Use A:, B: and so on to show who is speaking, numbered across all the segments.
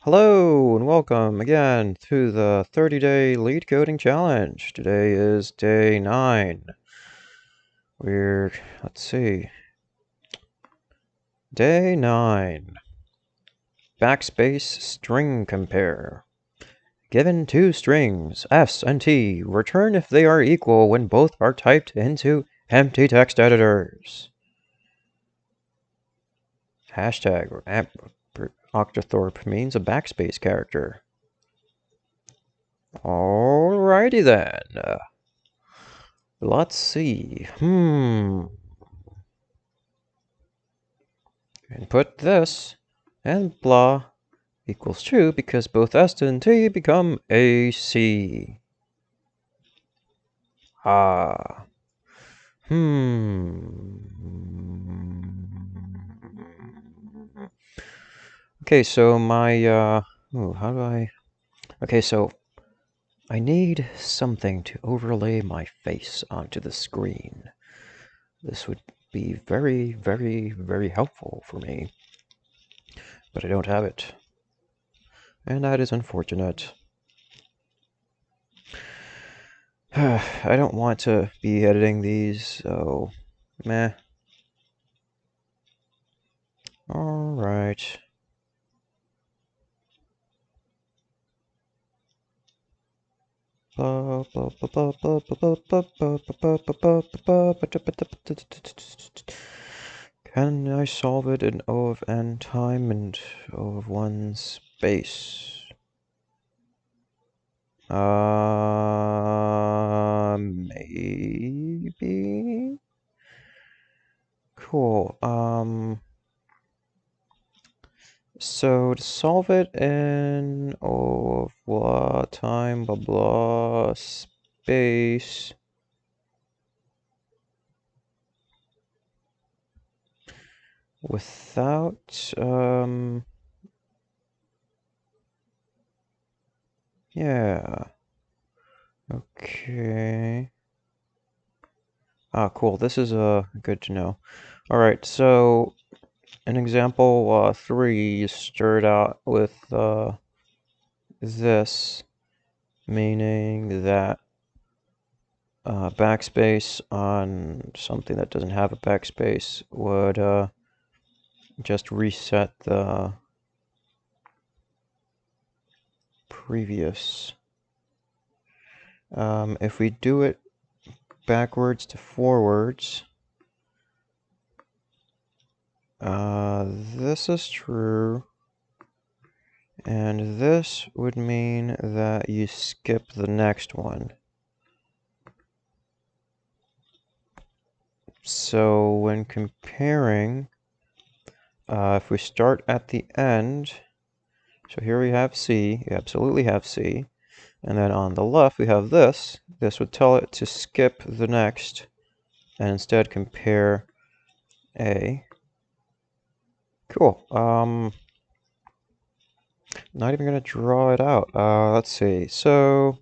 A: Hello and welcome again to the 30-day lead coding challenge. Today is day 9. Let's see. Day 9. Backspace String Compare. Given two strings, S and T, return if they are equal when both are typed into empty text editors. Hashtag or Octothorpe means a backspace character. Alrighty then. Let's see. Input this, and blah equals true because both S and T become AC. Ah. Okay, so okay, so I need something to overlay my face onto the screen. This would be very, very, very helpful for me, but I don't have it. And that is unfortunate. I don't want to be editing these, so meh. Alright. Can I solve it in O of n time and O of 1 space? Maybe? Cool. So to solve it in O of blah time blah blah space, without yeah. Okay. Cool. This is good to know. All right. So in example 3, you start out with this, meaning that backspace on something that doesn't have a backspace would just reset the previous. If we do it backwards to forwards, this is true, and this would mean that you skip the next one. So when comparing, if we start at the end, so here we have C, you absolutely have C, and then on the left we have this. This would tell it to skip the next and instead compare A. Cool. Not even gonna draw it out. Let's see. So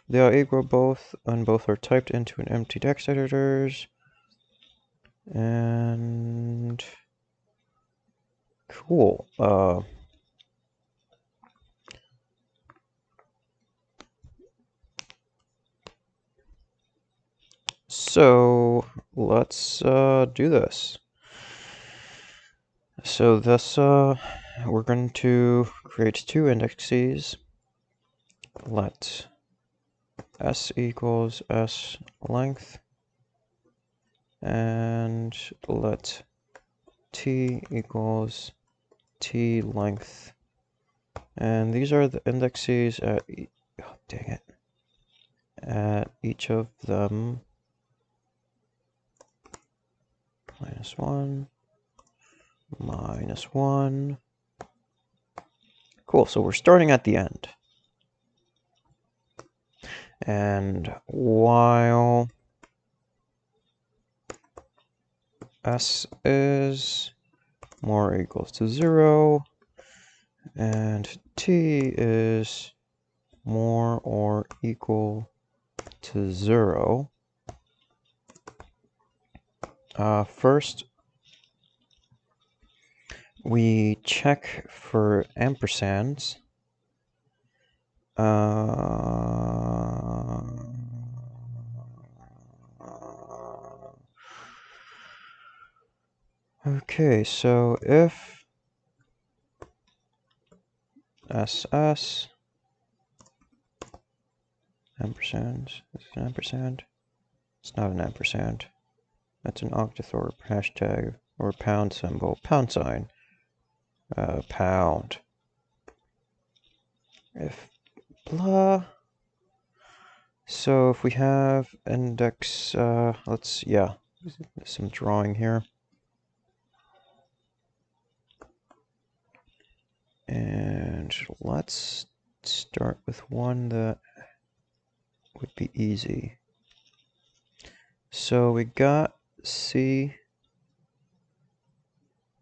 A: they are equal both, and both are typed into an empty text editors. And cool. So let's do this. So this we're going to create two indexes. Let s equals s length, and let t equals t length. And these are the indexes at at each of them. -1, -1. Cool, so we're starting at the end. And while s is more or equals to 0, and t is more or equal to 0, first we check for ampersands. Okay, so if SS ampersand, this is an ampersand. It's not an ampersand. That's an octothorpe hashtag or pound symbol, pound sign, pound. If blah. So if we have index, yeah, some drawing here. And let's start with one that would be easy. So we got C,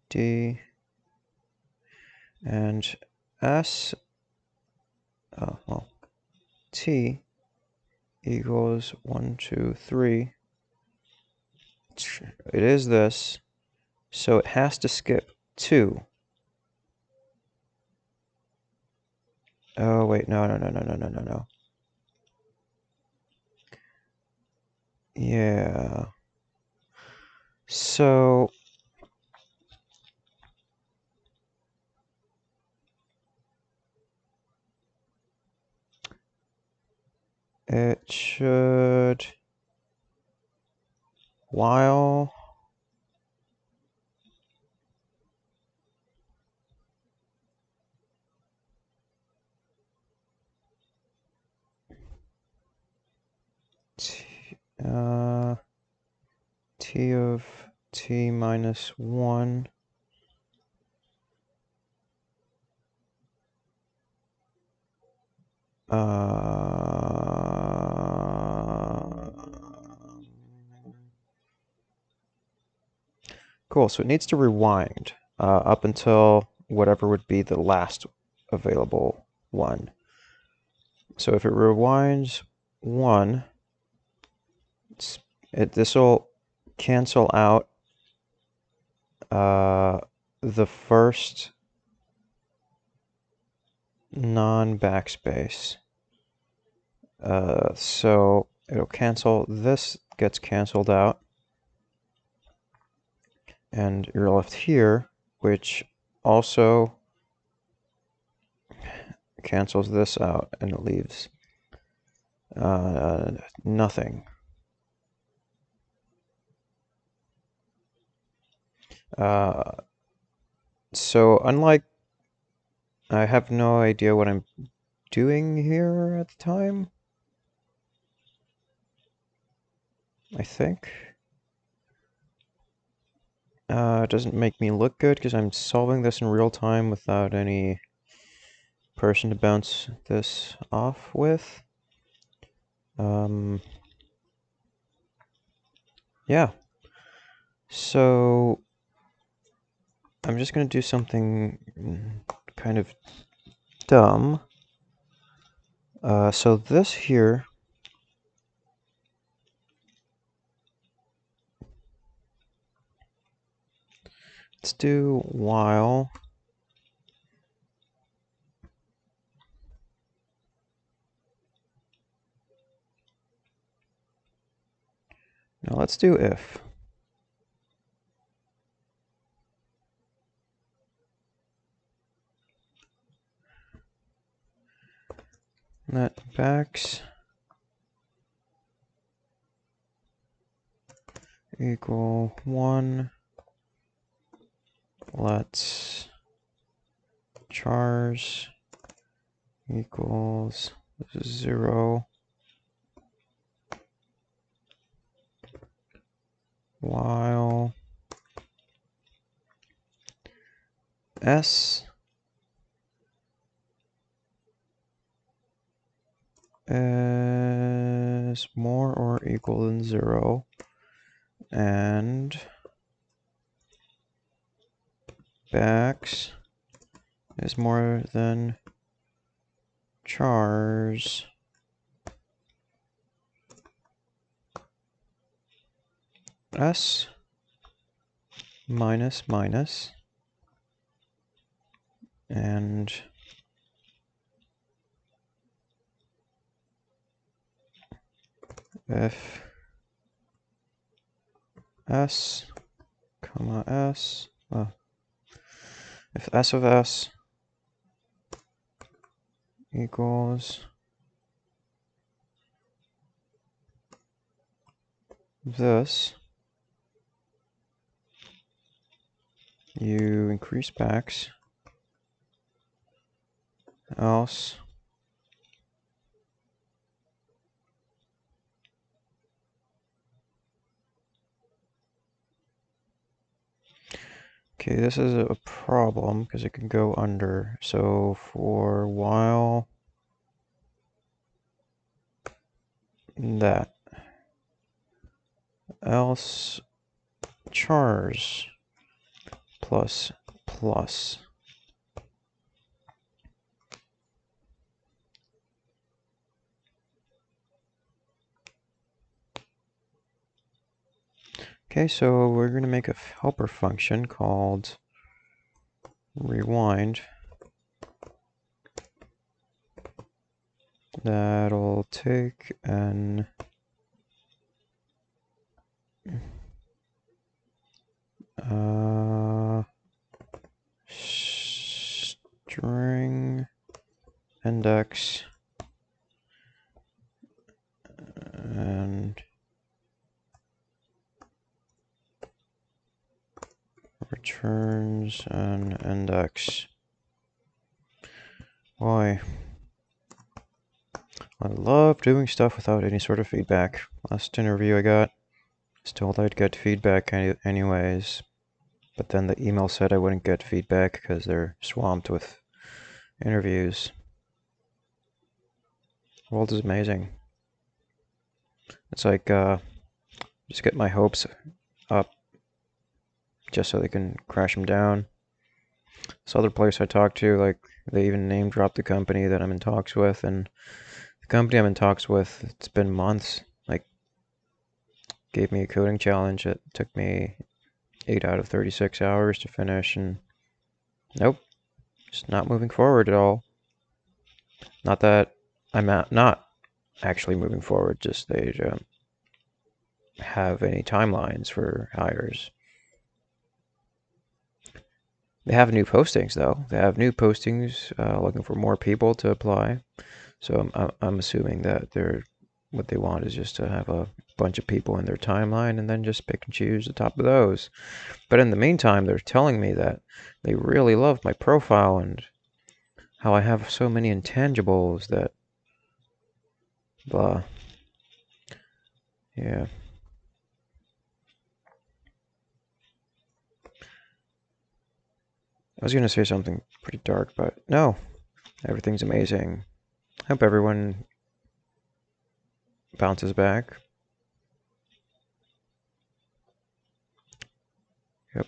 A: D, and S, T equals 1, 2, 3. It is this, so it has to skip 2. Oh, wait, no. Yeah. So it should, while t of t minus 1 cool, so it needs to rewind up until whatever would be the last available one. So if it rewinds 1, this will cancel out the first non-backspace. So it'll cancel, this gets canceled out, and you're left here, which also cancels this out, and it leaves nothing. So unlike, I have no idea what I'm doing here at the time, I think. It doesn't make me look good because I'm solving this in real time without any person to bounce this off with. Yeah. So I'm just going to do something kind of dumb. So this here, let's do while. Now let's do if. Let backs equal 1. Let's chars equals 0. While s is more or equal than 0, and backs is more than chars s minus minus and if s, comma s, if s of s equals this, you increase backs, else okay, this is a problem because it can go under. So for while that, else chars plus plus. Okay, so we're going to make a helper function called rewind that'll take an string index and returns an index. Boy, I love doing stuff without any sort of feedback. Last interview I got, was told I'd get feedback anyways, but then the email said I wouldn't get feedback because they're swamped with interviews. The world is amazing. It's like, just get my hopes up just so they can crash them down. This other place I talked to, like, they even name dropped the company that I'm in talks with, and the company I'm in talks with, it's been months, like, gave me a coding challenge. It took me 8 out of 36 hours to finish, and nope, just not moving forward at all. Not that I'm not actually moving forward, just they don't have any timelines for hires. They have new postings, though. They have new postings looking for more people to apply. So I'm assuming that what they want is just to have a bunch of people in their timeline and then just pick and choose the top of those. But in the meantime, they're telling me that they really love my profile and how I have so many intangibles that blah. Yeah. I was going to say something pretty dark, but no. Everything's amazing. I hope everyone bounces back. Yep.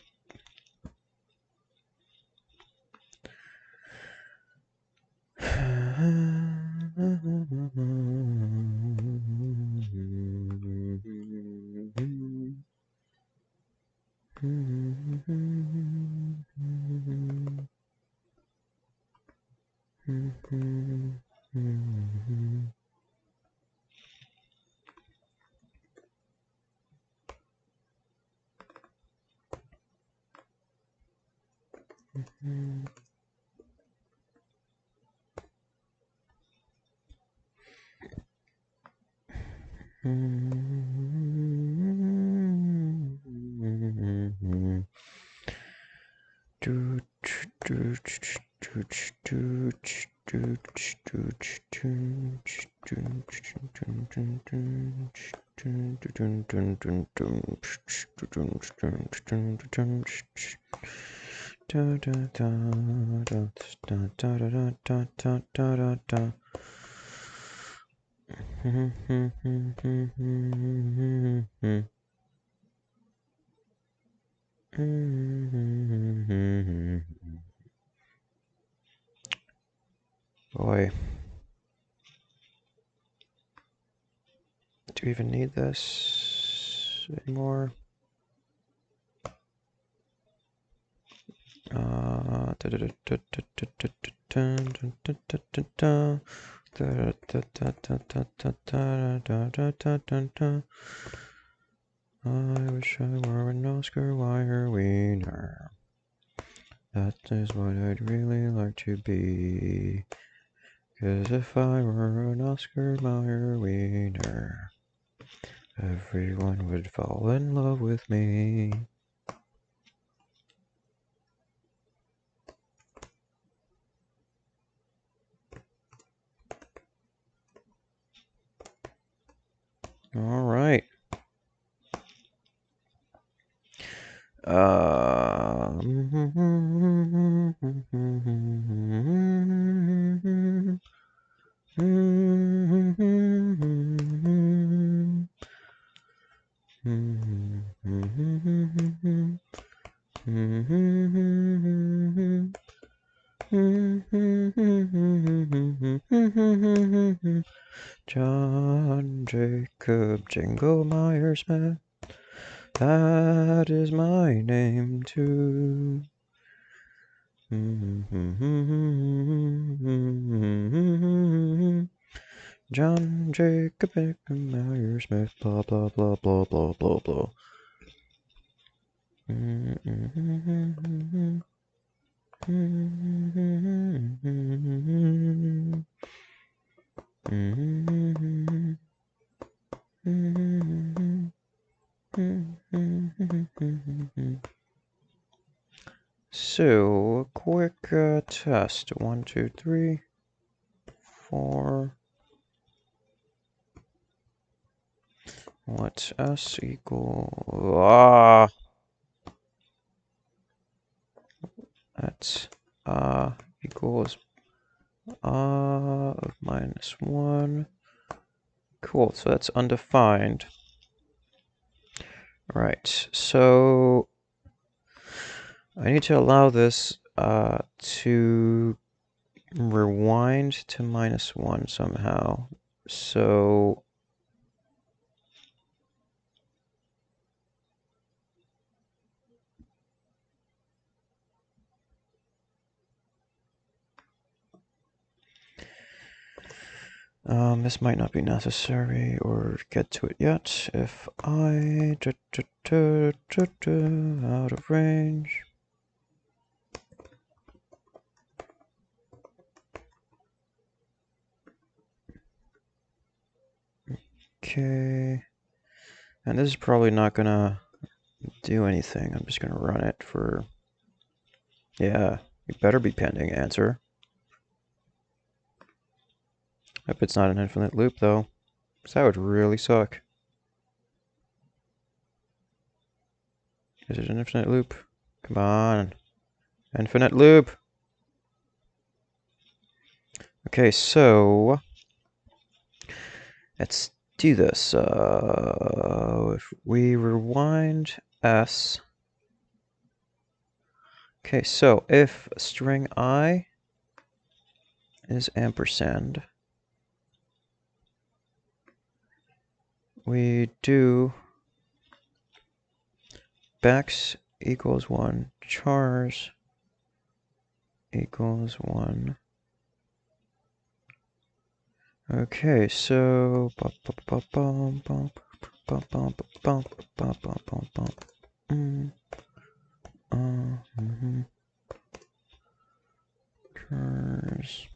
A: Boy. Do we even need this anymore? wish I were an Oscar Mayer wiener. That is what I'd really like to be. 'Cause if I were an Oscar Mayer wiener, everyone would fall in love with me. All right. John Jacob Jingle Meyer Smith, that is my name too. John Jacob Meyer Smith, blah blah blah blah blah blah blah. So, a quick test. 1, 2, 3, 4. What's S equal? That's equals of minus 1. Cool, so that's undefined. Right, so I need to allow this to rewind to minus 1 somehow. So this might not be necessary or get to it yet. If I out of range. Okay. And this is probably not gonna do anything. I'm just gonna run it for, yeah, it better be pending answer. Hope it's not an infinite loop though, because that would really suck. Is it an infinite loop? Come on. Infinite loop! Okay, so let's do this. If we rewind S. Okay, so if string I is ampersand, we do backs equals 1, chars equals 1. Okay, so chars.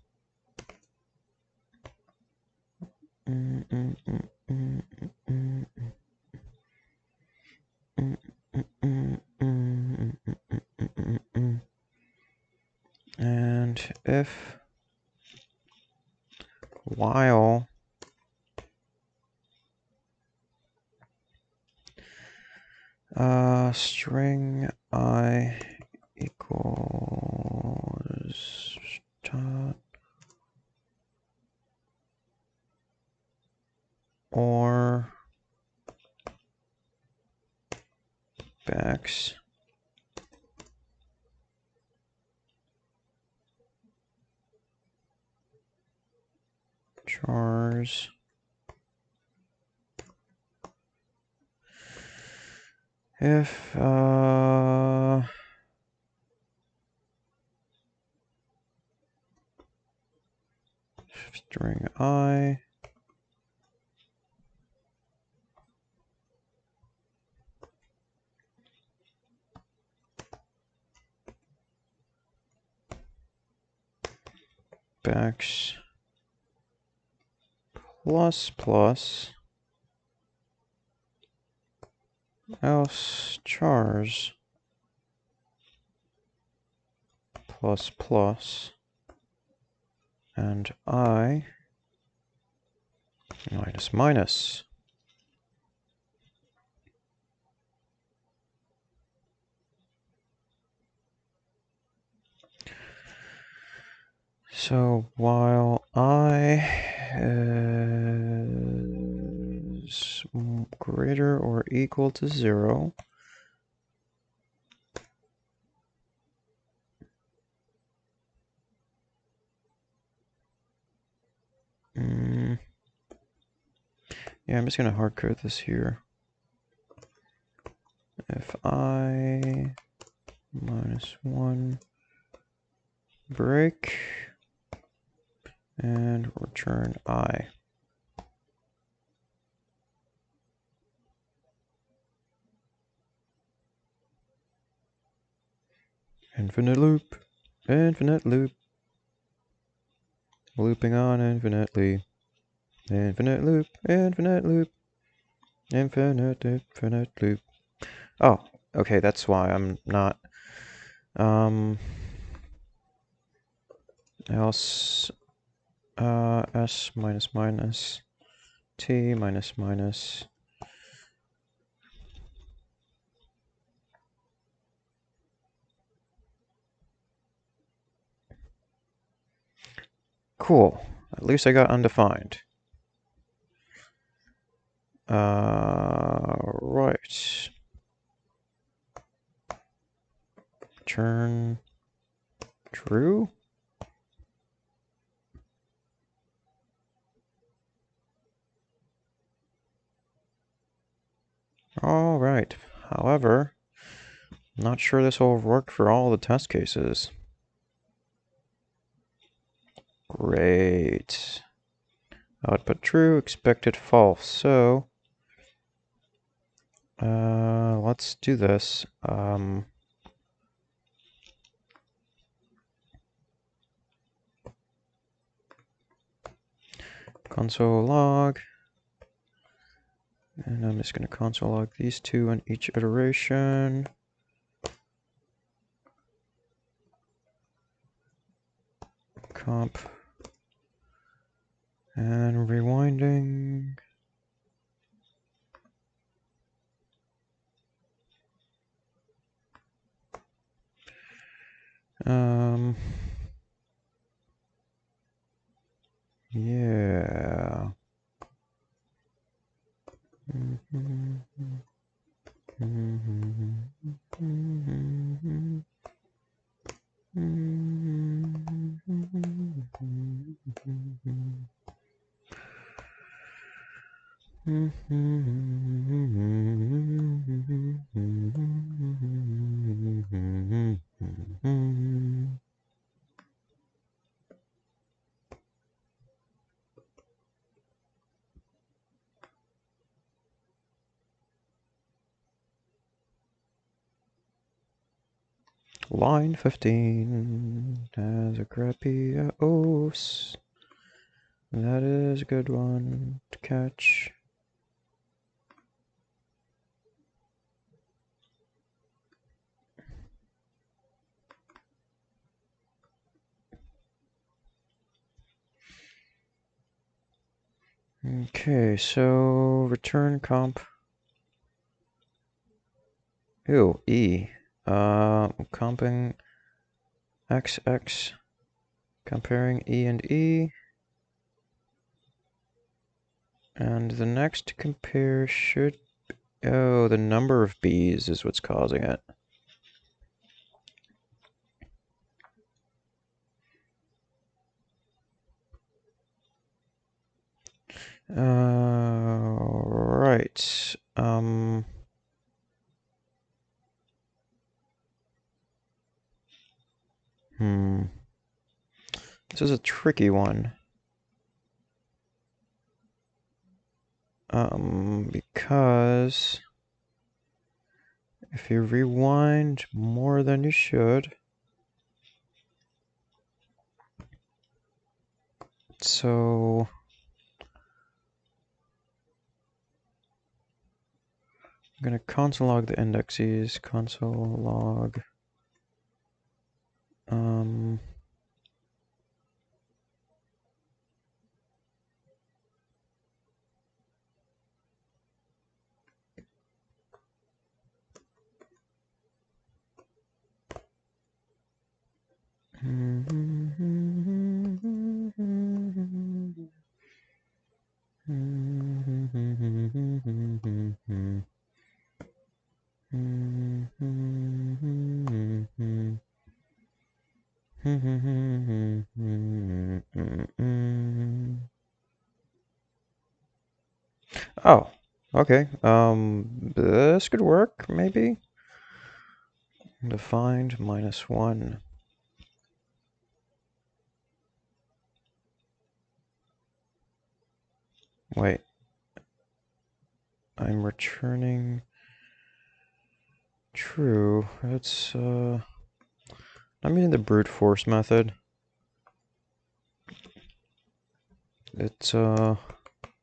A: And if while string I equals dot or backs chars if string I. Backs plus plus else chars plus plus and I minus minus. So while I is greater or equal to 0, yeah, I'm just going to hard code this here. If I minus 1 break and return I. Infinite loop, looping on infinitely. Infinite loop, infinite loop, infinite loop. Oh, okay, that's why I'm not. Else, s minus minus, t minus minus. Cool. At least I got undefined. Right. Return true. All right. However, I'm not sure this will work for all the test cases. Great. Output true, expected false. So, let's do this. Console log. And I'm just going to console log these two in each iteration. Comp. And rewinding. Yeah. Line 15 has a crappy os. That is a good one to catch. Okay, so return comp. Ew, E. Comping XX. Comparing E and E. And the next compare should... Oh, the number of B's is what's causing it. Right. This is a tricky one. Because if you rewind more than you should, so I'm going to console log the indexes, console log oh, okay. This could work, maybe. Defined -1. Wait. I'm returning true. It's, I'm using the brute force method. It's,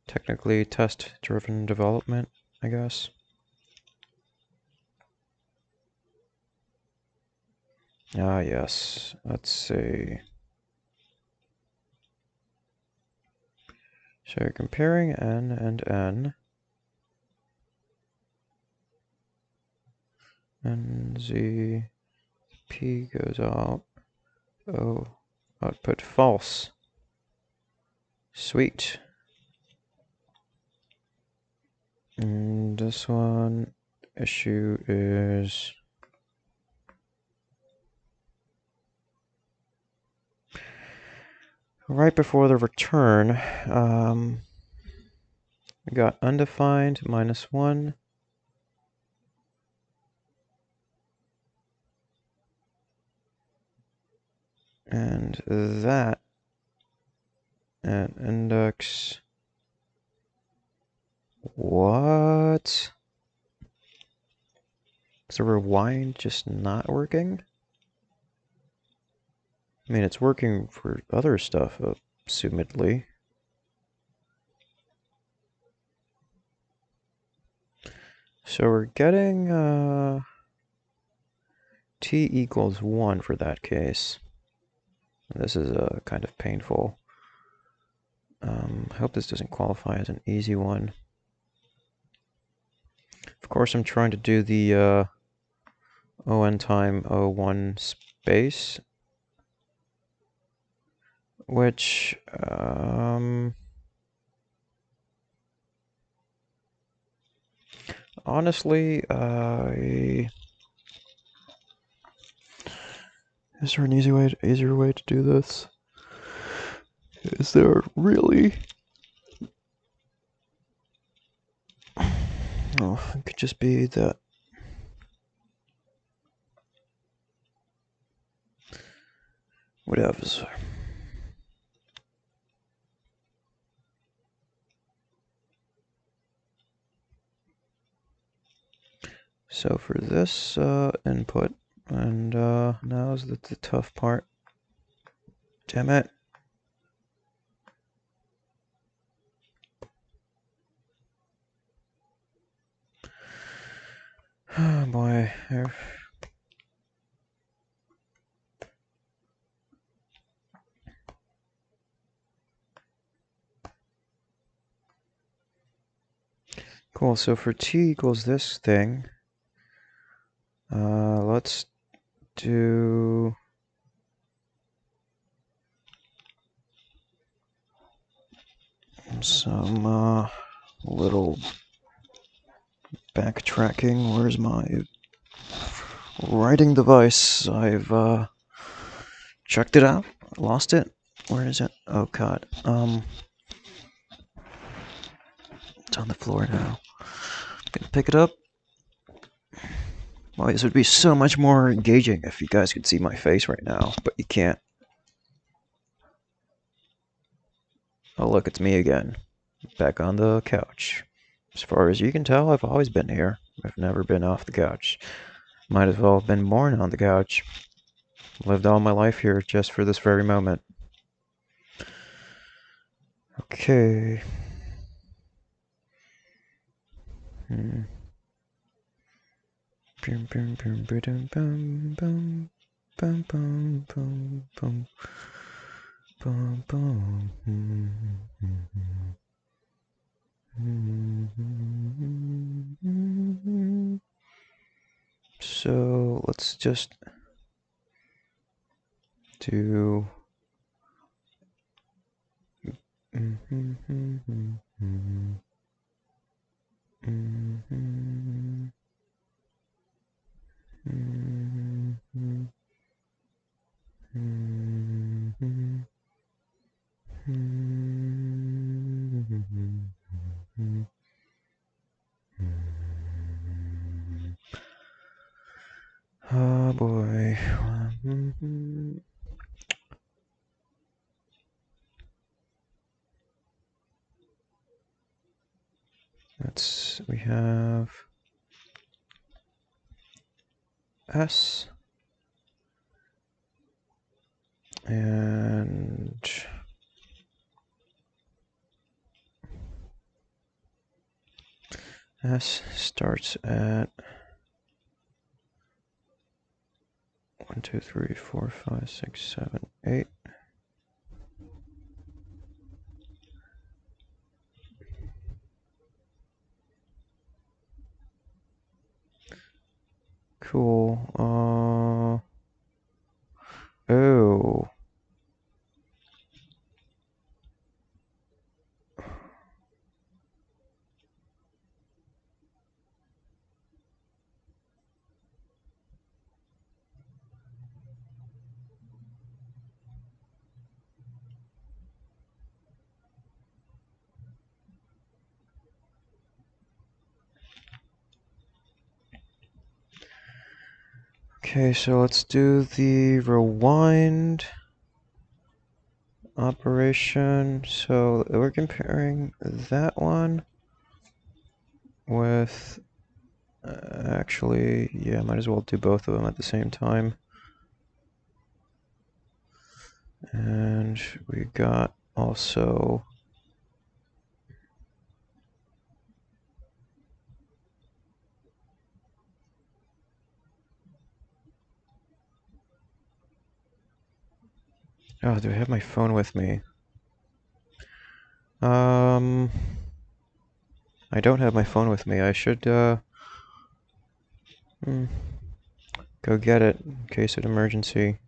A: technically test-driven development, I guess. Ah, yes. Let's see. So you're comparing n and n. And z, p goes out. Oh, output false. Sweet. And this one, issue is right before the return. We got undefined -1. And that at index. What? Is the rewind just not working? I mean, it's working for other stuff, assumedly. So we're getting t equals 1 for that case. This is kind of painful. I hope this doesn't qualify as an easy one. Of course, I'm trying to do the on time O1 space, which honestly, is there an easier way to do this? Is there really? Oh, it could just be that. Whatever. So for this input, and now's the tough part. Damn it. Oh boy. Cool, so for t equals this thing, let's do some little backtracking. Where's my writing device? I've checked it out, lost it. Where is it? Oh god. It's on the floor now. Gonna pick it up. Well, this would be so much more engaging if you guys could see my face right now, but you can't. Oh look, it's me again. Back on the couch. As far as you can tell, I've always been here. I've never been off the couch. Might as well have been born on the couch. Lived all my life here just for this very moment. Okay. Bum bum bum bum bum bum bum bum bum bum bum. So let's just do oh boy. We have S and S starts at 1, 2, 3, 4, 5, 6, 7, 8. Cool. Oh. Okay, so let's do the rewind operation. So we're comparing that one with actually, yeah, might as well do both of them at the same time. And we got also oh, do I have my phone with me? I don't have my phone with me. I should go get it in case of emergency.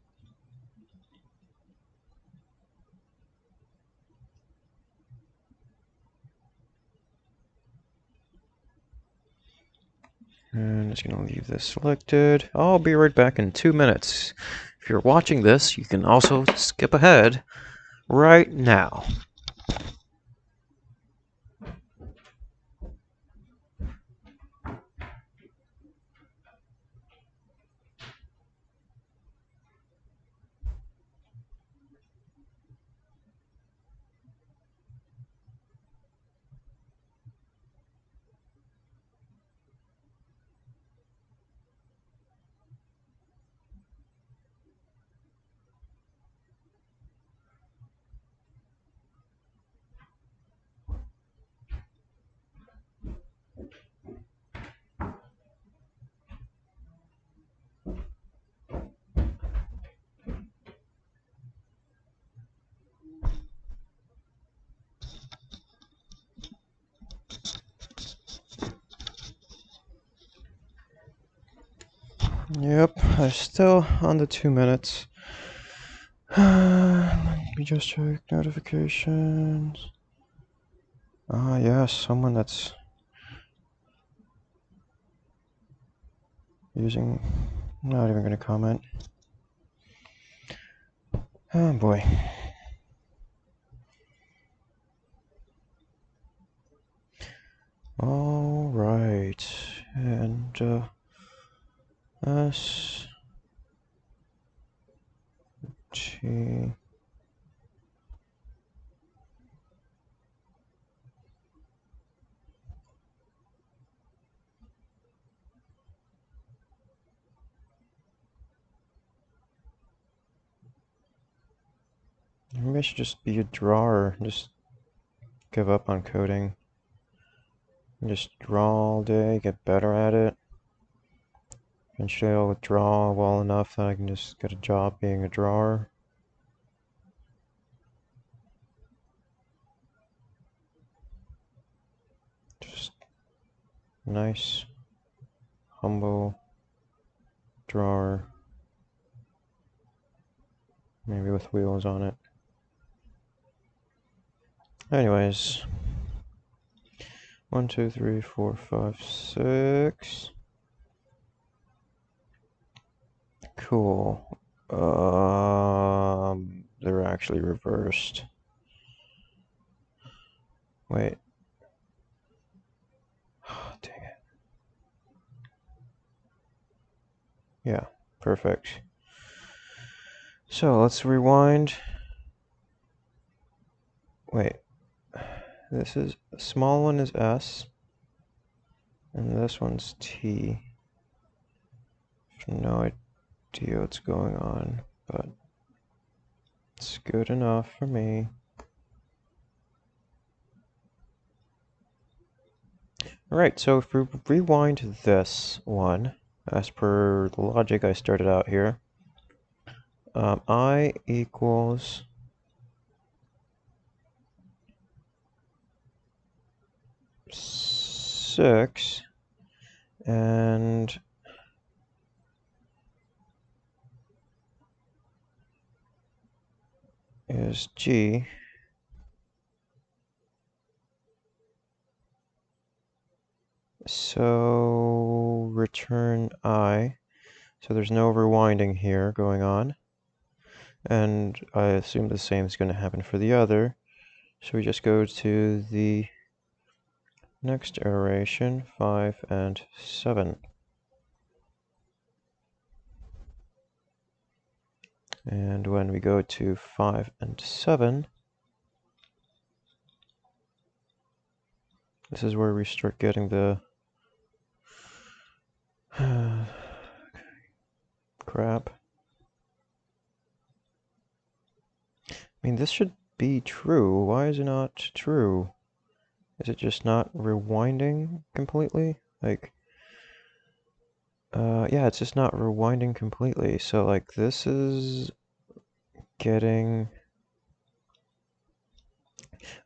A: And I'm just going to leave this selected. I'll be right back in 2 minutes. If you're watching this, you can also skip ahead right now. Yep, I'm still on the 2 minutes. Let me just check notifications. Ah, yes, someone that's using. Not even going to comment. Oh boy. All right, and S T. Maybe I should just be a drawer. Just give up on coding. Just draw all day, get better at it. Eventually I'll draw well enough that I can just get a job being a drawer. Just nice, humble drawer. Maybe with wheels on it. Anyways. 1, 2, 3, 4, 5, 6. Cool. They're actually reversed. Wait. Oh, dang it. Yeah, perfect. So let's rewind. Wait. This is, the small one is S, and this one's T. I have no idea what's going on, but it's good enough for me. Alright, so if we rewind this one, as per the logic I started out here, I equals 6, and is G. So return I. So there's no rewinding here going on. And I assume the same is going to happen for the other. So we just go to the next iteration, 5 and 7. And when we go to 5 and 7, this is where we start getting the crap. I mean, this should be true. Why is it not true? Is it just not rewinding completely? Like, yeah, it's just not rewinding completely. So, like, this is getting...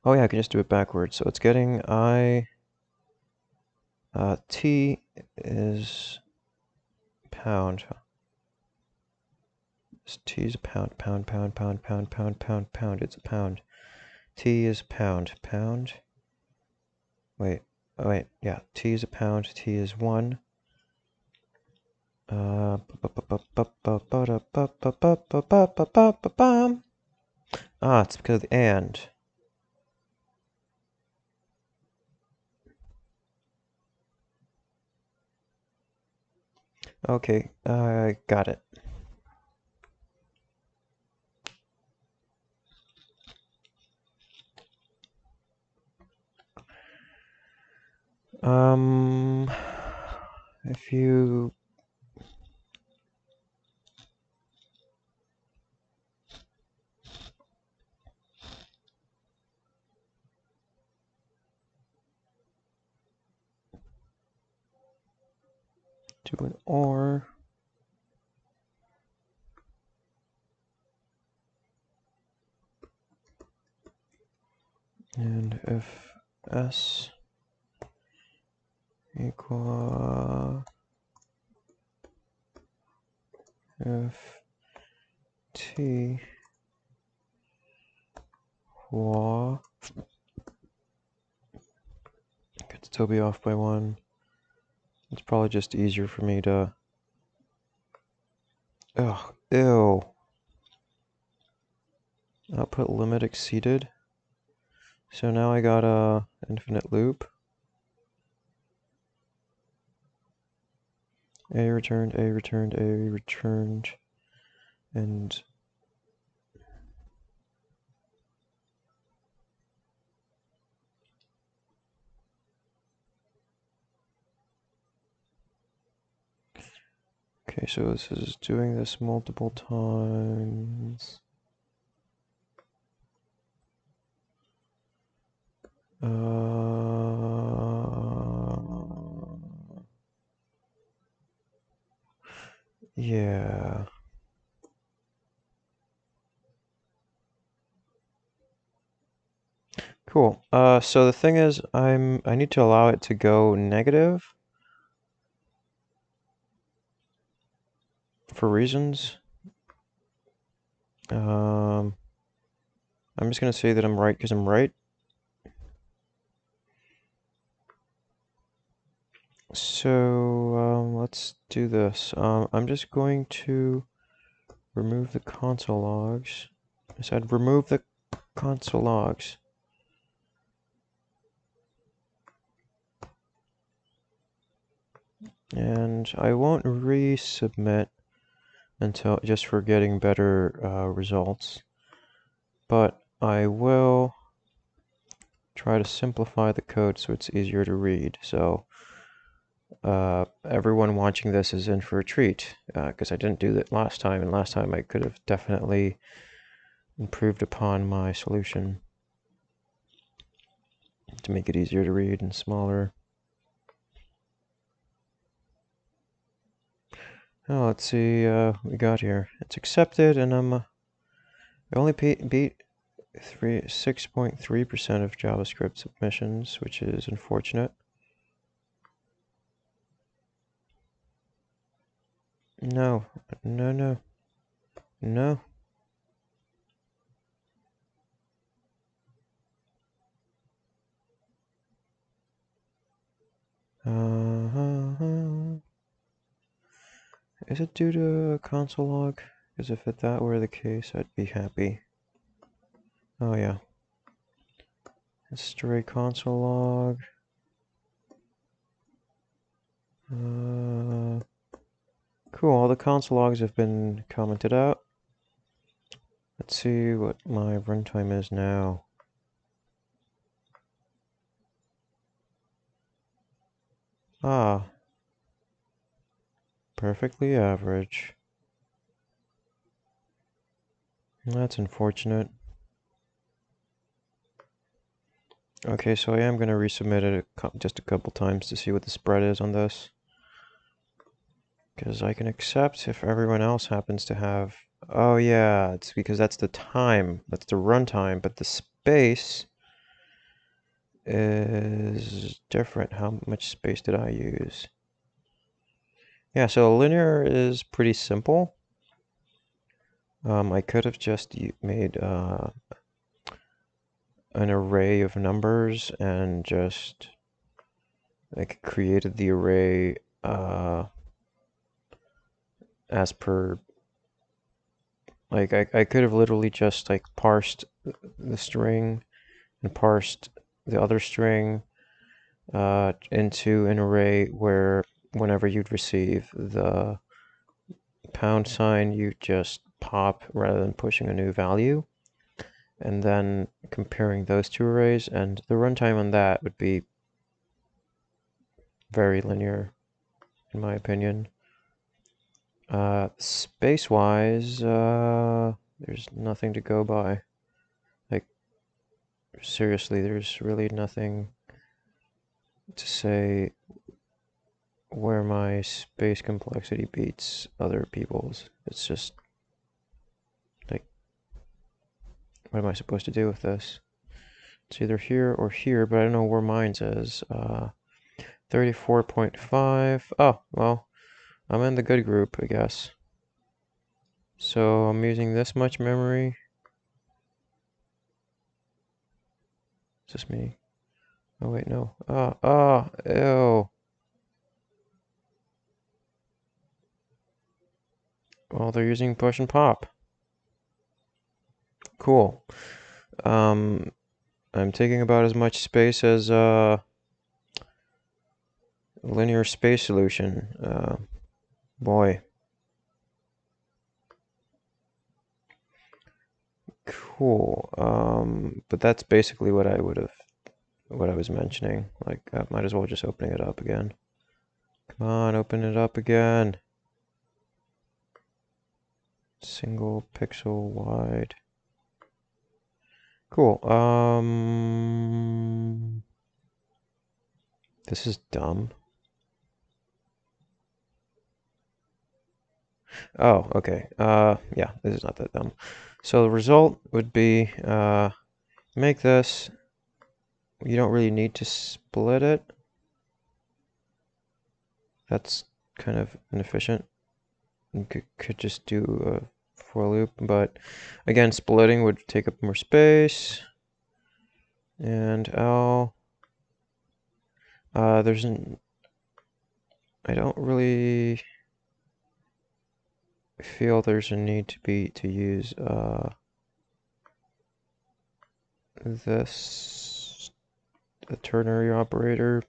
A: Oh, yeah, I can just do it backwards. So it's getting T is pound. T is a pound, pound, pound, pound, pound, pound, pound, pound. It's a pound. T is pound, pound. Wait, oh, wait, yeah. T is a pound. T is 1. Ah, it's because of the and. Okay, I got it. If you do an OR, and if S equal if T wa gets Toby off by 1. It's probably just easier for me to... Ugh, ew. Output limit exceeded. So now I got a infinite loop. A returned, A returned, A returned, and okay, so this is doing this multiple times. Yeah. Cool. So the thing is, I need to allow it to go negative for reasons. I'm just gonna say that I'm right because I'm right. So let's do this. I'm just going to remove the console logs. I said remove the console logs. And I won't resubmit until just for getting better results. But I will try to simplify the code so it's easier to read. So everyone watching this is in for a treat because I didn't do that last time, and last time I could have definitely improved upon my solution to make it easier to read and smaller. Oh, let's see what we got here. It's accepted, and I only beat 6.3% of JavaScript submissions, which is unfortunate. No, no, no, no. Is it due to a console log? Because if that were the case, I'd be happy. Oh yeah. Stray console log. Cool, all the console logs have been commented out. Let's see what my runtime is now. Ah, perfectly average. That's unfortunate. Okay, so I am going to resubmit it just a couple times to see what the spread is on this. Because I can accept if everyone else happens to have... Oh yeah, it's because that's the time. That's the runtime, but the space is different. How much space did I use? Yeah, so linear is pretty simple. I could have just made an array of numbers and just like created the array as per, like I could have literally just like parsed the string and parsed the other string into an array where whenever you'd receive the pound sign, you just pop rather than pushing a new value, and then comparing those two arrays, and the runtime on that would be very linear, in my opinion. Space-wise, there's nothing to go by. Like, seriously, there's really nothing to say where my space complexity beats other people's. It's just, like, what am I supposed to do with this? It's either here or here, but I don't know where mine's is. 34.5. Oh, well, I'm in the good group, I guess. So I'm using this much memory. Is this me? Oh, wait, no. Ew. Well, they're using push and pop. Cool. I'm taking about as much space as linear space solution. Boy. Cool. But that's basically what I was mentioning. Like, I might as well just opening it up again. Come on, open it up again. Single pixel wide. Cool. This is dumb. Oh, okay. Yeah, this is not that dumb. So the result would be, make this, you don't really need to split it. That's kind of inefficient. You could just do a for loop, but again, splitting would take up more space. And I don't really feel there's a need to use this the ternary operator,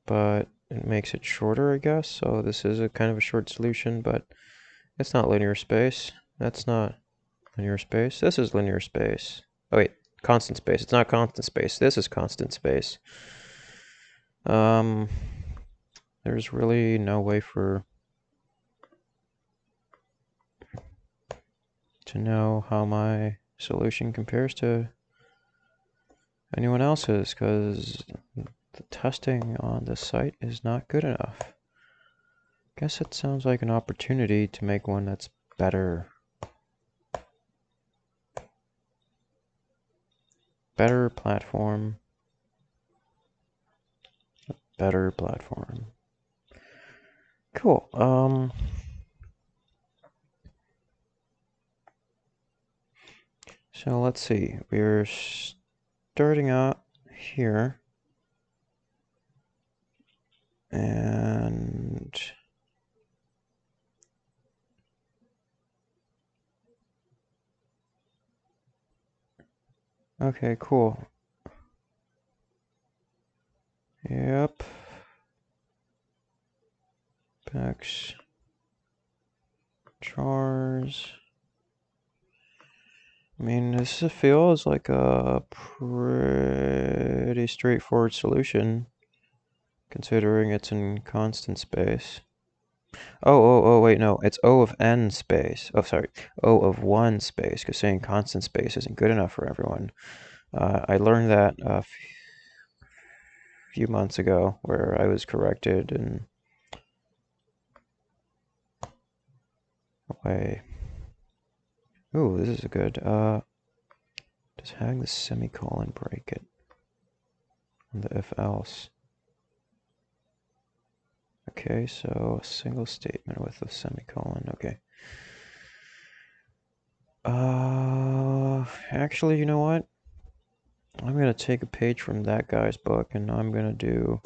A: but it makes it shorter, I guess. So this is a kind of a short solution, but it's not linear space. That's not linear space. This is linear space. Oh wait, constant space. It's not constant space. This is constant space. There's really no way to know how my solution compares to anyone else's, because the testing on this site is not good enough. Guess it sounds like an opportunity to make one that's better. Better platform. Better platform. Cool. So let's see. We're starting out here. And okay, cool. Yep. Bax chars. I mean, this feels like a pretty straightforward solution, considering it's in constant space. Oh, wait, no, it's O of n space. Oh, sorry, O of 1 space, because saying constant space isn't good enough for everyone. I learned that a few months ago, where I was corrected in a way. Ooh, this is a good, does having the semicolon break it? On the if else. Okay, so a single statement with a semicolon, okay. Actually, you know what? I'm gonna take a page from that guy's book and I'm gonna do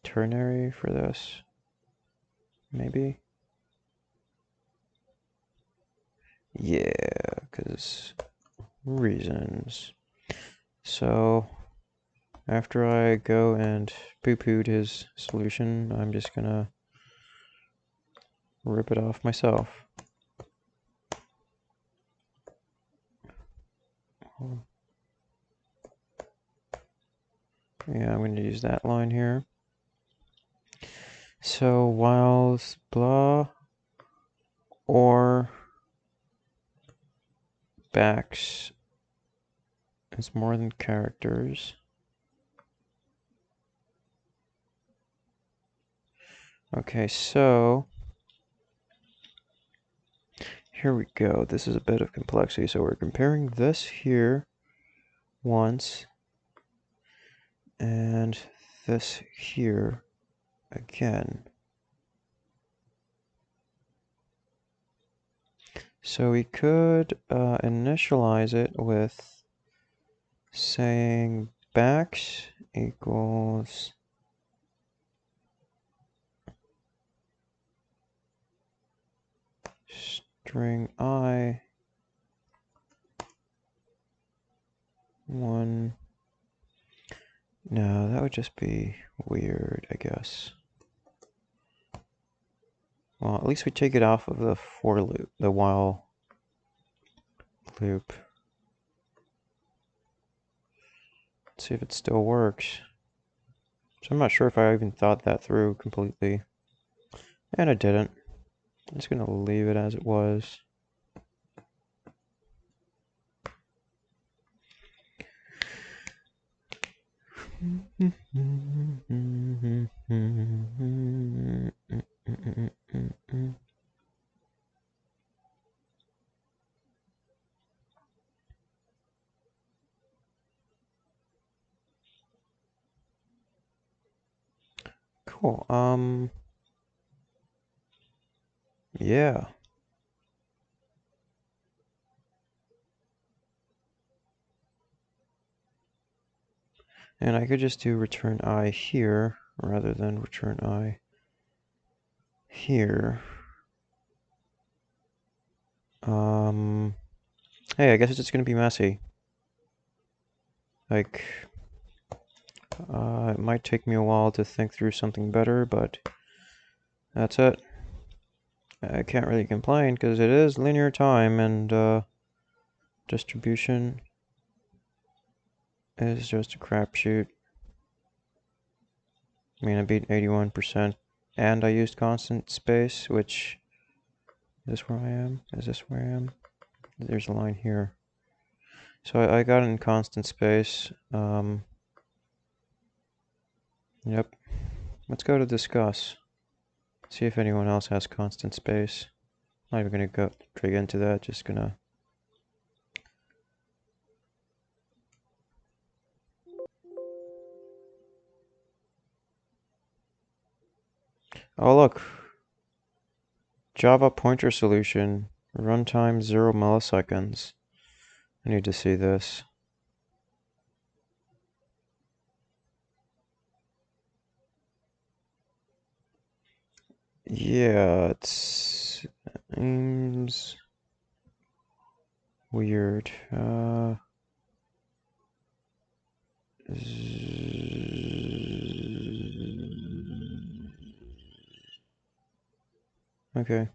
A: ternary for this. Maybe? Yeah, because reasons. So, after I go and poo-pooed his solution, I'm just gonna rip it off myself. Yeah, I'm gonna use that line here. So, while blah or backs is more than characters. Okay, so here we go. This is a bit of complexity. So we're comparing this here once and this here again. So we could initialize it with saying backs equals string I 1. No, that would just be weird, I guess. Well, at least we take it off of the for loop, the while loop. Let's see if it still works. So I'm not sure if I even thought that through completely. And I didn't. I'm just going to leave it as it was. Cool. Yeah. And I could just do return I here rather than return I here. Hey, I guess it's just gonna be messy. Like, it might take me a while to think through something better, but that's it. I can't really complain because it is linear time and distribution is just a crapshoot. I mean, I beat 81% and I used constant space, which is this where I am? Is this where I am? There's a line here. So I got it in constant space. Yep. Let's go to discuss. See if anyone else has constant space. Not even gonna go dig into that, just gonna. Oh look, Java pointer solution, runtime 0 milliseconds. I need to see this. Yeah, it seems weird. Okay.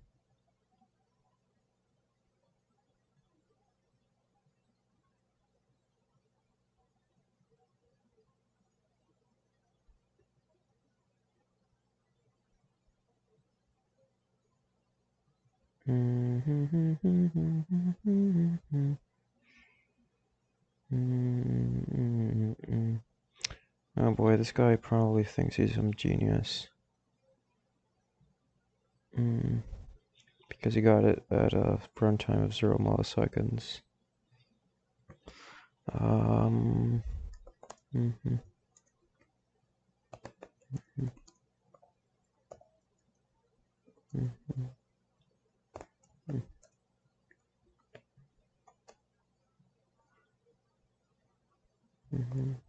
A: Oh boy, this guy probably thinks he's some genius. Because he got it at a runtime of 0 milliseconds. Um, mhm, mhm, mhm, mhm,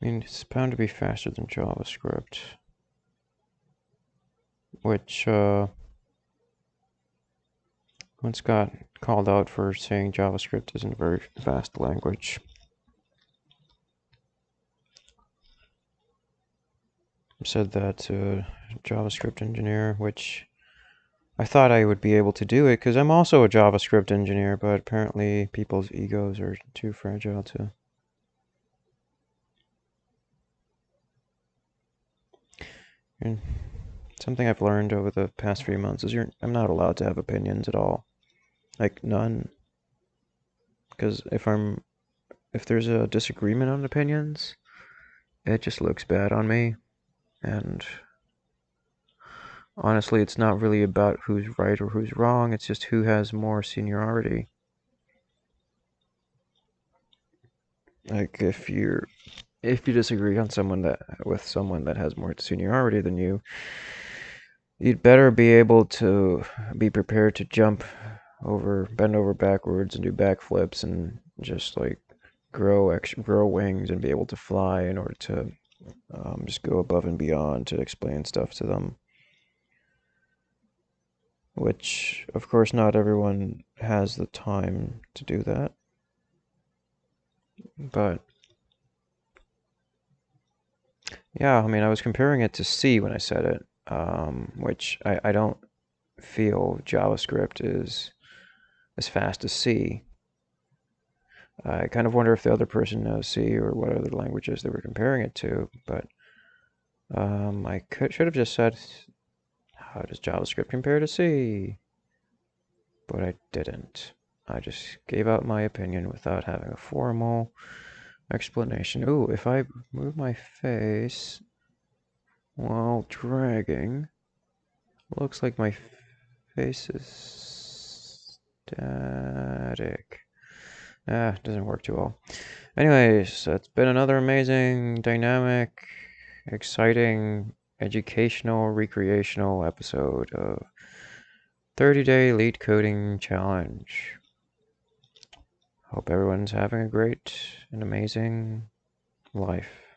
A: I mean, it's bound to be faster than JavaScript, which once got called out for saying JavaScript isn't a very fast language. Said that to a JavaScript engineer, which I thought I would be able to do it because I'm also a JavaScript engineer, but apparently people's egos are too fragile to. And something I've learned over the past few months is I'm not allowed to have opinions at all, like none. Because if there's a disagreement on opinions, it just looks bad on me. And honestly, it's not really about who's right or who's wrong. It's just who has more seniority. Like if you disagree on with someone that has more seniority than you, you'd better be able to be prepared to bend over backwards and do backflips and just like grow wings and be able to fly in order to just go above and beyond to explain stuff to them. which, of course, not everyone has the time to do that. But yeah, I mean, I was comparing it to C when I said it, which I don't feel JavaScript is as fast as C. I kind of wonder if the other person knows C or what other languages they were comparing it to, but should have just said, how does JavaScript compare to C? But I didn't. I just gave out my opinion without having a formal explanation. Ooh, if I move my face while dragging, looks like my face is static. Doesn't work too well. Anyways, it's been another amazing, dynamic, exciting, educational, recreational episode of 30-Day Lead Coding Challenge. Hope everyone's having a great and amazing life.